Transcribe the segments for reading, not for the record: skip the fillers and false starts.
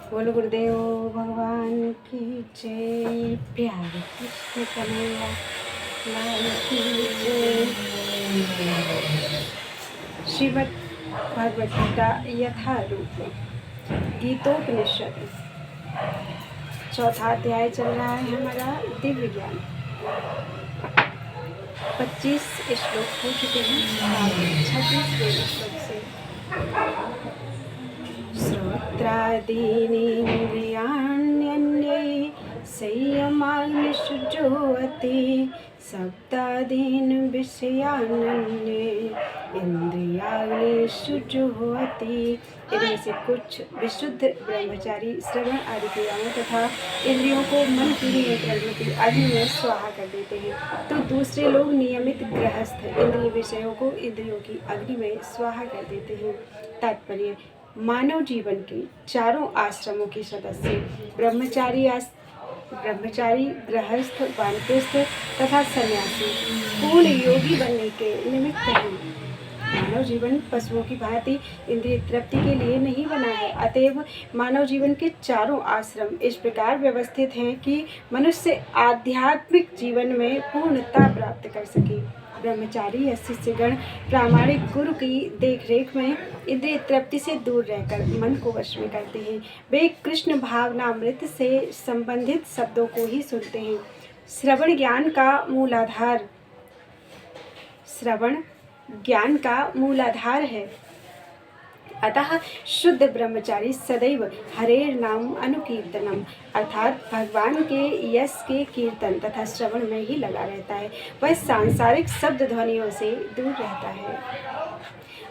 बोलो गुरुदेव भगवान की जय। प्यारे कृष्ण कन्हैया लाल की जय। श्रीमद् भगवद गीता यथारूप गीतोपनिषद चौथा अध्याय चल रहा है हमारा दिव्य ज्ञान। 25 श्लोक हो चुके हैं। 26वें श्लोक से श्रोत्रादीनीन्द्रियाण्यन्ये संयमाग्निषुजुह्वति सप्तादीन् विषयानन्ये इंद्रियाग्निषुजुह्वति। इनमें से कुछ विशुद्ध ब्रह्मचारी श्रवण आदि क्रियाओं तथा इंद्रियों को मन की नियंत्रण रूपी अग्नि में स्वाहा कर देते हैं, तो दूसरे लोग नियमित गृहस्थ इंद्रिय विषयों को इंद्रियों की अग्नि में स्वाहा कर देते हैं। तात्पर्य: मानव जीवन के चारों आश्रमों के सदस्य ब्रह्मचारी, गृहस्थ, वानप्रस्थ तथा सन्यासी पूर्ण योगी बनने के निमित्त हैं। मानव जीवन पशुओं की भांति इंद्रिय तृप्ति के लिए नहीं बना है। अतएव मानव जीवन के चारों आश्रम इस प्रकार व्यवस्थित हैं कि मनुष्य आध्यात्मिक जीवन में पूर्णता प्राप्त कर सके। ब्रह्मचारी या शिष्यगण प्रामाणिक गुरु की देखरेख में इंद्रिय तृप्ति से दूर रहकर मन को वश में करते हैं। वे कृष्ण भावनामृत से संबंधित शब्दों को ही सुनते हैं। श्रवण ज्ञान का मूलाधार है। अतः शुद्ध ब्रह्मचारी सदैव हरेर नाम अनुकीर्तनम अर्थात भगवान के यश के कीर्तन तथा श्रवण में ही लगा रहता है। वह सांसारिक शब्द ध्वनियों से दूर रहता है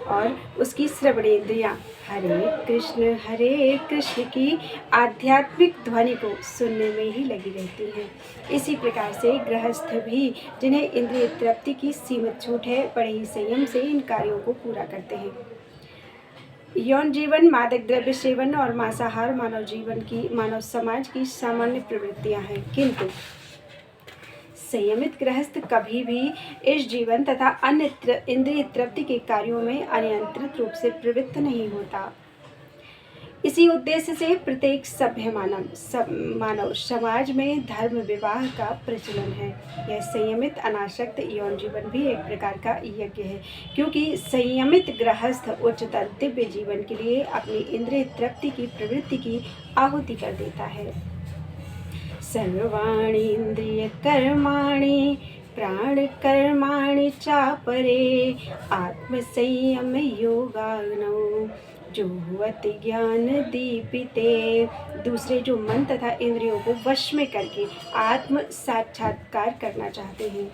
और उसकी श्रवणेंद्रियां हरे कृष्ण की आध्यात्मिक ध्वनि को सुनने में ही लगी रहती हैं। इसी प्रकार से गृहस्थ भी, जिन्हें इंद्रिय तृप्ति की सीमित छूट है, बड़े ही संयम से इन कार्यों को पूरा करते हैं। यौन जीवन, मादक द्रव्य सेवन और मांसाहार मानव समाज की सामान्य प्रवृत्तियां हैं, किंतु संयमित गृहस्थ कभी भी इस जीवन तथा अन्य इंद्रिय तृप्ति के कार्यों में अनियंत्रित रूप से प्रवृत्त नहीं होता। इसी उद्देश्य से प्रत्येक सभ्य मानव समाज में धर्म विवाह का प्रचलन है। यह संयमित अनासक्त यौन जीवन भी एक प्रकार का यज्ञ है, क्योंकि संयमित गृहस्थ उच्चतर दिव्य जीवन के लिए अपनी इंद्रिय तृप्ति की प्रवृत्ति की आहुति कर देता है। सर्वाणि इंद्रिय कर्माणि प्राण कर्माणि चापरे आत्म संयम योगाग्नौ जुह्वति ज्ञान दीपिते। दूसरे जो मन तथा इंद्रियों को वश में करके आत्म साक्षात्कार करना चाहते हैं,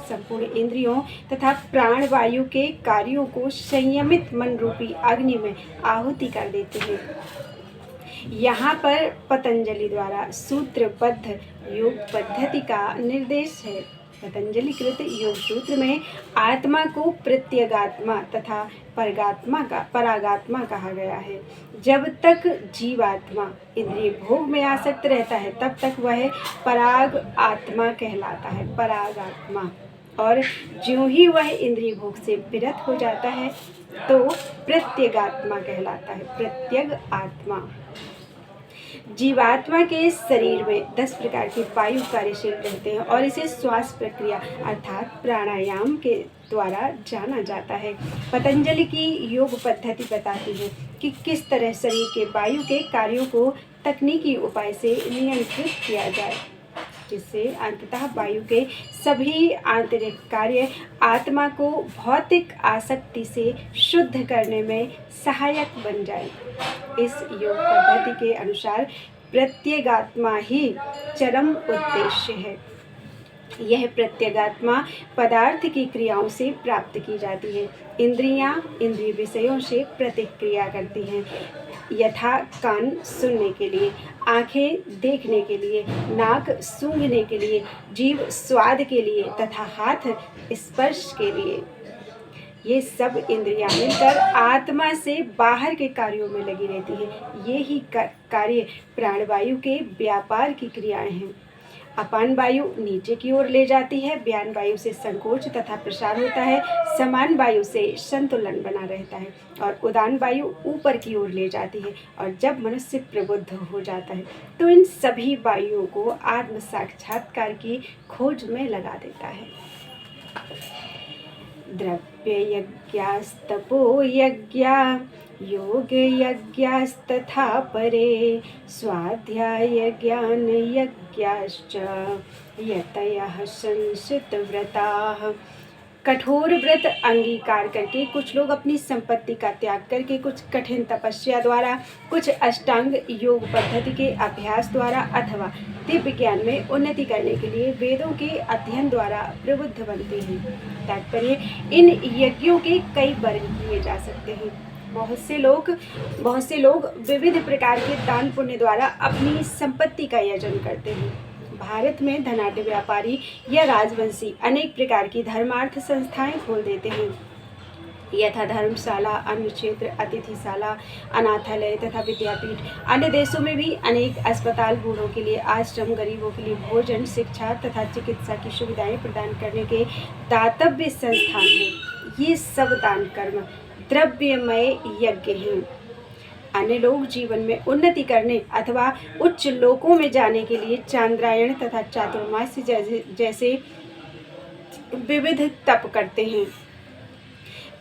संपूर्ण इंद्रियों तथा प्राण वायु के कार्यों को संयमित मन रूपी अग्नि में आहुति कर देते हैं। यहाँ पर पतंजलि द्वारा सूत्रबद्ध योग पद्धति का निर्देश है। पतंजलि कृत योग सूत्र में आत्मा को प्रत्यगात्मा तथा परागात्मा कहा गया है। जब तक जीवात्मा इंद्रिय भोग में आसक्त रहता है, तब तक वह पराग आत्मा कहलाता है, परागात्मा। और ज्यों ही वह इंद्रिय भोग से विरत हो जाता है तो प्रत्यगात्मा कहलाता है, प्रत्यग आत्मा। जीवात्मा के शरीर में 10 प्रकार के वायु कार्यशील रहते हैं और इसे श्वास प्रक्रिया अर्थात प्राणायाम के द्वारा जाना जाता है। पतंजलि की योग पद्धति बताती है कि किस तरह शरीर के वायु के कार्यों को तकनीकी उपाय से नियंत्रित किया जाए, जिससे अंततः वायु के सभी आंतरिक कार्य आत्मा को भौतिक आसक्ति से शुद्ध करने में सहायक बन जाए। इस योग पद्धति के अनुसार प्रत्यगात्मा ही चरम उद्देश्य है। यह प्रत्यगात्मा पदार्थ की क्रियाओं से प्राप्त की जाती है। इंद्रियां इंद्रिय विषयों से प्रतिक्रिया करती हैं, यथा कान सुनने के लिए, आँखें देखने के लिए, नाक सूंघने के लिए, जीभ स्वाद के लिए तथा हाथ स्पर्श के लिए। ये सब इंद्रियां मिलकर आत्मा से बाहर के कार्यों में लगी रहती है। ये ही कार्य प्राणवायु के व्यापार की क्रियाएं हैं। अपान वायु नीचे की ओर ले जाती है, व्यान वायु से संकोच तथा प्रसार होता है, समान वायु से संतुलन बना रहता है और उदान वायु ऊपर की ओर ले जाती है। और जब मनुष्य प्रबुद्ध हो जाता है तो इन सभी वायुओं को आत्म साक्षात्कार की खोज में लगा देता है। द्रव्य यज्ञास्तपो यज्ञा योग यज्ञास्तथा परे स्वाध्याय ज्ञान यज्ञाश्च यतयः संसितव्रताः। कठोर व्रत अंगीकार करके कुछ लोग अपनी संपत्ति का त्याग करके, कुछ कठिन तपस्या द्वारा, कुछ अष्टांग योग पद्धति के अभ्यास द्वारा अथवा दिव्य ज्ञान में उन्नति करने के लिए वेदों के अध्ययन द्वारा प्रबुद्ध बनते हैं। तात्पर्य, इन यज्ञों के कई वर्ग किए जा सकते हैं। बहुत से लोग विविध प्रकार के दान पुण्य द्वारा अपनी संपत्ति का यजन करते हैं। भारत में धनाढ्य व्यापारी या राजवंशी अनेक प्रकार की धर्मार्थ संस्थाएं खोल देते हैं, यथा धर्मशाला, अन्न क्षेत्र, अतिथिशाला, अनाथालय तथा विद्यापीठ। अन्य देशों में भी अनेक अस्पताल, बूढ़ों के लिए आश्रम, गरीबों के लिए भोजन, शिक्षा तथा चिकित्सा की सुविधाएं प्रदान करने के दातव्य संस्थान हैं। ये सब दान कर्म द्रव्यमय यज्ञ हैं। अन्य लोग जीवन में उन्नति करने अथवा उच्च लोकों में जाने के लिए चांद्रायण तथा चातुर्मास्य जैसे विविध तप करते हैं।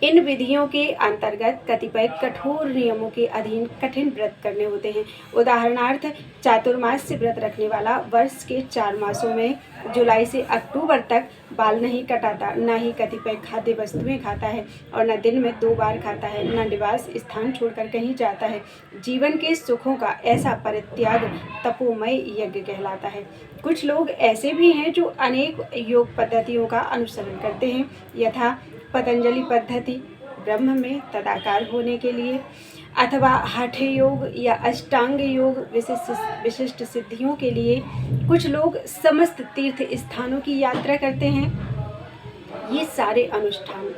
इन विधियों के अंतर्गत कतिपय कठोर नियमों के अधीन कठिन व्रत करने होते हैं। उदाहरणार्थ, चातुर्मास्य व्रत रखने वाला वर्ष के 4 मासों में जुलाई से अक्टूबर तक बाल नहीं कटाता, न ही कतिपय खाद्य वस्तुएं खाता है और न दिन में 2 बार खाता है, न निवास स्थान छोड़कर कहीं जाता है। जीवन के सुखों का ऐसा परित्याग तपोमय यज्ञ कहलाता है। कुछ लोग ऐसे भी हैं जो अनेक योग पद्धतियों का अनुसरण करते हैं, यथा पतंजलि पद्धति ब्रह्म में तदाकार होने के लिए, अथवा हठ योग या अष्टांग योग विशिष्ट सिद्धियों के लिए। कुछ लोग समस्त तीर्थ स्थानों की यात्रा करते हैं। ये सारे अनुष्ठान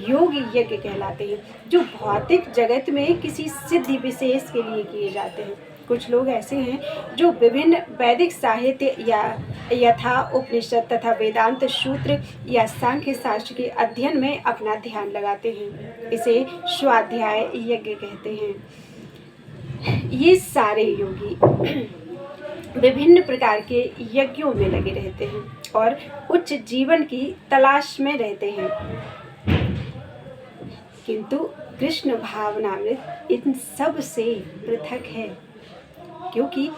योग यज्ञ कहलाते हैं, जो भौतिक जगत में किसी सिद्धि विशेष के लिए किए जाते हैं। कुछ लोग ऐसे हैं जो विभिन्न वैदिक साहित्य या यथा उपनिषद तथा वेदांत सूत्र या सांख्य शास्त्र के अध्ययन में अपना ध्यान लगाते हैं। इसे स्वाध्याय यज्ञ कहते हैं। ये सारे योगी विभिन्न प्रकार के यज्ञों में लगे रहते हैं और उच्च जीवन की तलाश में रहते हैं, किंतु कृष्ण भावनामृत इन सब से पृथक है, क्योंकि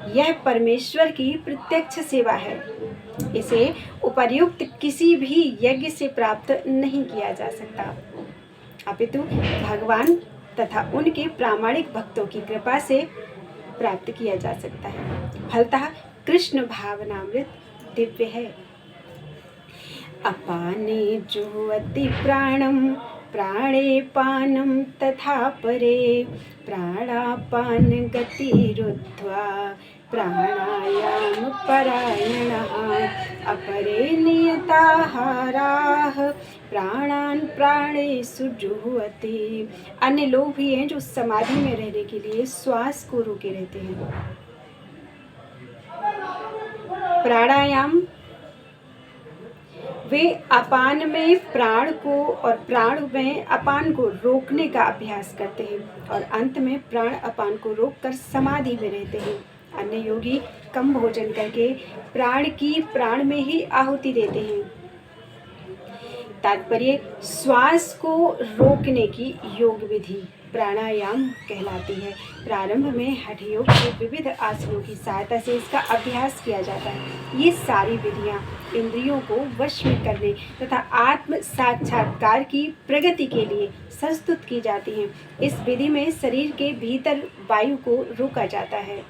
यह परमेश्वर की प्रत्यक्ष सेवा है। इसे उपर्युक्त किसी भी यज्ञ से प्राप्त नहीं किया जा सकता, अपितु भगवान तथा उनके प्रामाणिक भक्तों की कृपा से प्राप्त किया जा सकता है। फलतः कृष्ण भावनामृत दिव्य है। अपाने जुह्वति प्राणम प्राणे पानं तथा परे प्राणापान गतिरुद्ध्वा प्राणायाम परायणः अपरे नियताहाराः प्राणान प्राणेषु जुह्वति। अन्य लोग भी हैं जो समाधि में रहने के लिए श्वास को रोके रहते हैं। प्राणायाम, वे अपान में प्राण को और प्राण में अपान को रोकने का अभ्यास करते हैं और अंत में प्राण अपान को रोककर समाधि में रहते हैं। अन्य योगी कम भोजन करके प्राण की प्राण में ही आहुति देते हैं। तात्पर्य, श्वास को रोकने की योग विधि प्राणायाम कहलाती है। प्रारंभ में हठ योग के विविध आसनों की सहायता से इसका अभ्यास किया जाता है। ये सारी विधियाँ इंद्रियों को वश में करने तथा आत्म साक्षात्कार की प्रगति के लिए संस्तुत की जाती हैं। इस विधि में शरीर के भीतर वायु को रोका जाता है,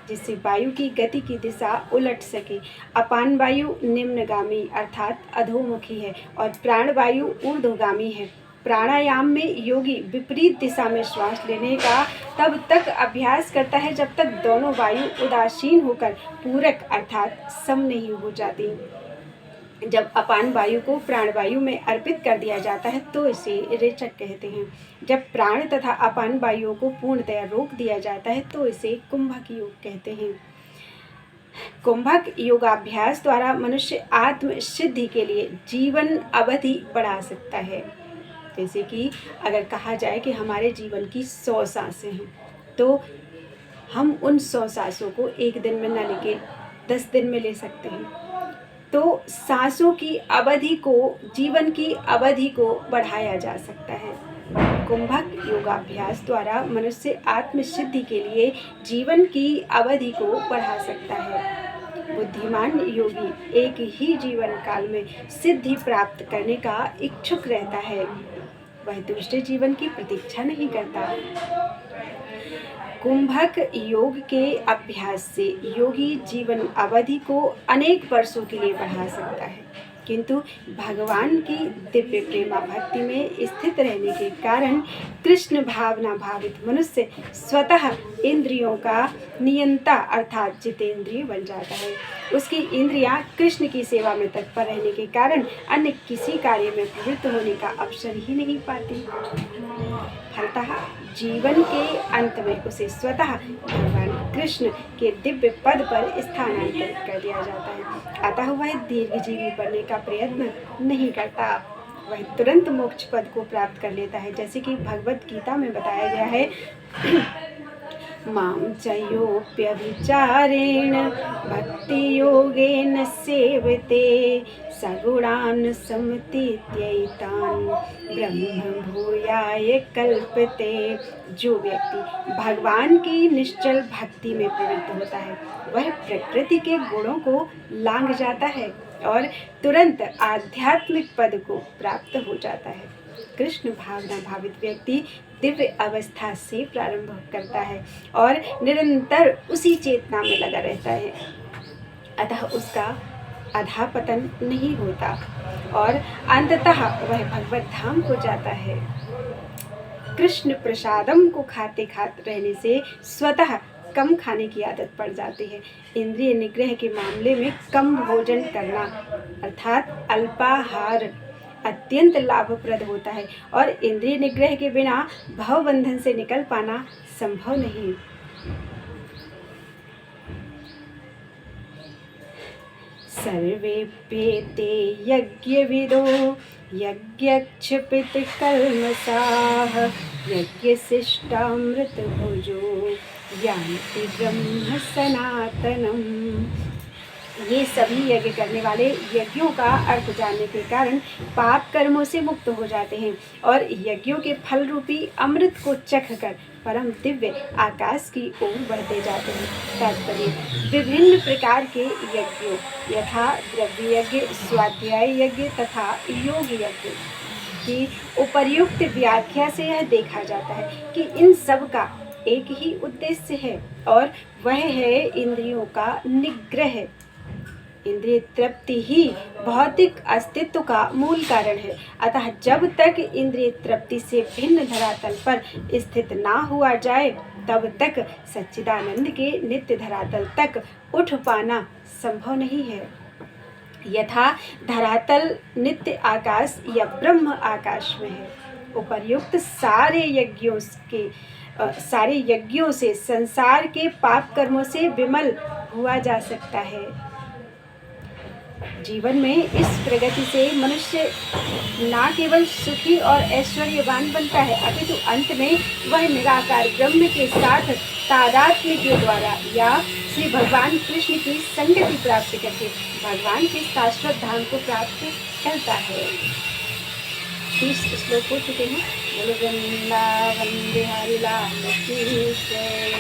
जिससे वायु की गति की दिशा उलट सके। अपान वायु निम्नगामी अर्थात अधोमुखी है और प्राण वायु ऊर्ध्वगामी है। प्राणायाम में योगी विपरीत दिशा में श्वास लेने का तब तक अभ्यास करता है जब तक दोनों वायु उदासीन होकर पूरक अर्थात सम नहीं हो जाती। जब अपान वायु को प्राण वायु में अर्पित कर दिया जाता है तो इसे रेचक कहते हैं। जब प्राण तथा अपान वायुओं को पूर्णतया रोक दिया जाता है तो इसे कुंभक योग कहते हैं। कुंभक योगाभ्यास द्वारा मनुष्य आत्म सिद्धि के लिए जीवन अवधि बढ़ा सकता है। जैसे कि अगर कहा जाए कि हमारे जीवन की 100 सांसें हैं, तो हम उन 100 सांसों को एक दिन में न लेके 10 दिन में ले सकते हैं। तो सांसों की अवधि को, जीवन की अवधि को बढ़ाया जा सकता है। कुंभक योगाभ्यास द्वारा मनुष्य आत्मसिद्धि के लिए जीवन की अवधि को बढ़ा सकता है। बुद्धिमान योगी एक ही जीवन काल में सिद्धि प्राप्त करने का इच्छुक रहता है, वह दूसरे जीवन की प्रतीक्षा नहीं करता। कुंभक योग के अभ्यास से योगी जीवन अवधि को अनेक वर्षों के लिए बढ़ा सकता है, किंतु भगवान की दिव्य प्रेमा भक्ति में स्थित रहने के कारण कृष्ण भावना भावित मनुष्य स्वतः इंद्रियों का नियंता अर्थात जितेंद्रिय बन जाता है। उसकी इंद्रियां कृष्ण की सेवा में तत्पर रहने के कारण अन्य किसी कार्य में प्रवृत्त होने का अवसर ही नहीं पाती। फलतः जीवन के अंत में उसे स्वतः भगवान कृष्ण के दिव्य पद पर स्थानांतरित कर दिया जाता है। अतः वह दीर्घजीवी बनने का प्रयत्न नहीं करता, वह तुरंत मोक्ष पद को प्राप्त कर लेता है। जैसे कि भगवत गीता में बताया गया है, मां चयोप्यभिचारेण भक्ति योगेन सेवते सगुणान् समतीत्यैतान् ब्रह्म भूयाय कल्पते। जो व्यक्ति भगवान की निश्चल भक्ति में प्रवृत्त होता है, वह प्रकृति के गुणों को लांघ जाता है और तुरंत आध्यात्मिक पद को प्राप्त हो जाता है। कृष्ण भावना भावित व्यक्ति दिव्य अवस्था से प्रारंभ करता है और निरंतर उसी चेतना में लगा रहता है, अतः उसका अधापतन नहीं होता और अंततः वह भगवत धाम को जाता है। कृष्ण प्रसादम को खाते खाते रहने से स्वतः कम खाने की आदत पड़ जाती है। इंद्रिय निग्रह के मामले में कम भोजन करना अर्थात अल्पाहार अत्यंत लाभप्रद होता है और इंद्रिय निग्रह के बिना भवबंधन से निकल पाना संभव नहीं। सर्वेप्येते यज्ञविदो यज्ञक्षपित कल्मषाः यज्ञशिष्टामृत भुजो यान्ति ब्रह्म सनातनम्। ये सभी यज्ञ करने वाले यज्ञों का अर्थ जानने के कारण पाप कर्मों से मुक्त हो जाते हैं और यज्ञों के फल रूपी अमृत को चख कर परम दिव्य आकाश की ओर बढ़ते जाते हैं। तात्पर्य, विभिन्न प्रकार के यज्ञों यथा द्रव्य यज्ञ, स्वाध्याय यज्ञ तथा योग यज्ञ की उपर्युक्त व्याख्या से यह देखा जाता है कि इन सब का एक ही उद्देश्य है और वह है इंद्रियों का निग्रह। इंद्रिय तृप्ति ही भौतिक अस्तित्व का मूल कारण है, अतः जब तक इंद्रिय तृप्ति से भिन्न धरातल पर स्थित ना हुआ जाए तब तक सच्चिदानंद के नित्य धरातल तक उठ पाना संभव नहीं है। यथा धरातल नित्य आकाश या ब्रह्म आकाश में है। उपर्युक्त सारे यज्ञों से संसार के पाप कर्मों से विमल हुआ जा सकता है। जीवन में इस प्रगति से मनुष्य न केवल सुखी और ऐश्वर्यवान बनता है, अपितु अंत में वह निराकार ब्रह्म के साथ तादात्म्य के द्वारा या श्री भगवान कृष्ण की संगति प्राप्त करके भगवान के शाश्वत धाम को प्राप्त करता है। 30 श्लोक हो चुके हैं। बोलो वृंदावन बिहारी लाल की जय।